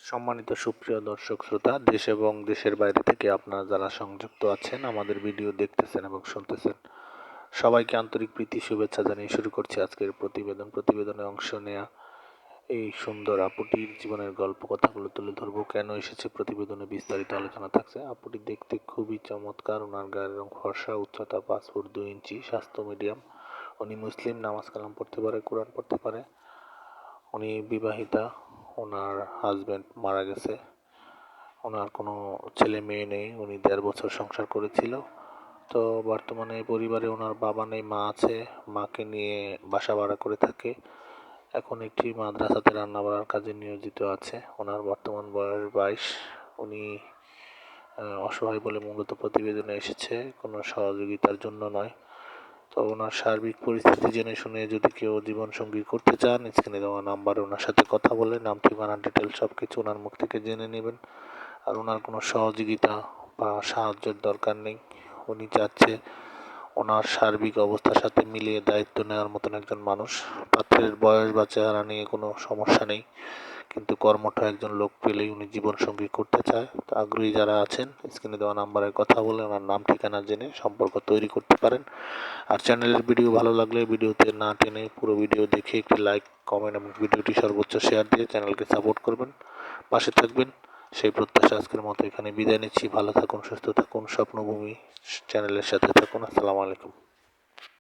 সম্মানিত সুপ্রিয় দর্শক শ্রোতা, দেশ এবং দেশের বাইরে থেকে আপনারা যারা সংযুক্ত আছেন, আমাদের ভিডিও দেখতেছেন এবং শুনতেছেন, সবাইকে আন্তরিক প্রীতি শুভেচ্ছা জানিয়ে শুরু করছি আজকের প্রতিবেদনে অংশ নেয়া এই সুন্দর আপুটির জীবনের গল্প কথাগুলো তুলে ধরবো। কেন এসেছে প্রতিবেদনে বিস্তারিত আলোচনা থাকছে। আপুটি দেখতে খুবই চমৎকার, ওনার গায়ের রং ফর্সা, উচ্চতা 5 ফুট 2 ইঞ্চি, স্বাস্থ্য মিডিয়াম। উনি মুসলিম, নামাজ কালাম পড়তে পারে, কোরআন পড়তে পারে। উনি বিবাহিতা, ওনার হাজব্যান্ড মারা গেছে, ওনার কোনো ছেলে মেয়ে নেই। উনি 1.5 বছর সংসার করেছিল। তো বর্তমানে পরিবারে ওনার বাবা নেই, মা আছে। মাকে নিয়ে বাসা ভাড়া করে থাকে। এখন একটি মাদ্রাসাতে রান্না বাড়ার কাজে নিয়োজিত আছে। ওনার বর্তমান বয়স 22। উনি অসহায় বলে মূলত প্রতিবেদনে এসেছে, কোনো সহযোগিতার জন্য নয়। তো ওনার সার্বিক পরিস্থিতি জেনে শুনে যদি কেউ জীবনসঙ্গী করতে চান, স্ক্রিনে দেওয়া নাম্বারে ওনার সাথে কথা বলে নাম, ঠিকানা, ডিটেলস সব কিছু ওনার মুখ থেকে জেনে নেবেন। আর ওনার কোনো সহযোগিতা বা সাহায্যের দরকার নেই। উনি চাচ্ছে ওনার সার্বিক অবস্থার সাথে মিলিয়ে দায়িত্ব নেওয়ার মতন একজন মানুষ। পাত্রের বয়স বা চেহারা নিয়ে কোনো সমস্যা নেই, কিন্তু কর্মঠ একজন লোক পেলেই উনি জীবনসঙ্গী করতে চায়। তো আগ্রহী যারা আছেন, স্ক্রিনে দেওয়া নাম্বারে কথা বলে ওনার নাম ঠিকানা জেনে সম্পর্ক তৈরি করতে পারেন। আর চ্যানেলের ভিডিও ভালো লাগলে ভিডিওতে না টেনে পুরো ভিডিও দেখে একটি লাইক, কমেন্ট এবং ভিডিওটি সর্বোচ্চ শেয়ার দিয়ে চ্যানেলকে সাপোর্ট করবেন, পাশে থাকবেন, সেই প্রত্যাশা আজকের মতো এখানে বিদায় নিচ্ছি। ভালো থাকুন, সুস্থ থাকুন, স্বপ্নভূমি চ্যানেলের সাথে থাকুন। আসসালামু আলাইকুম।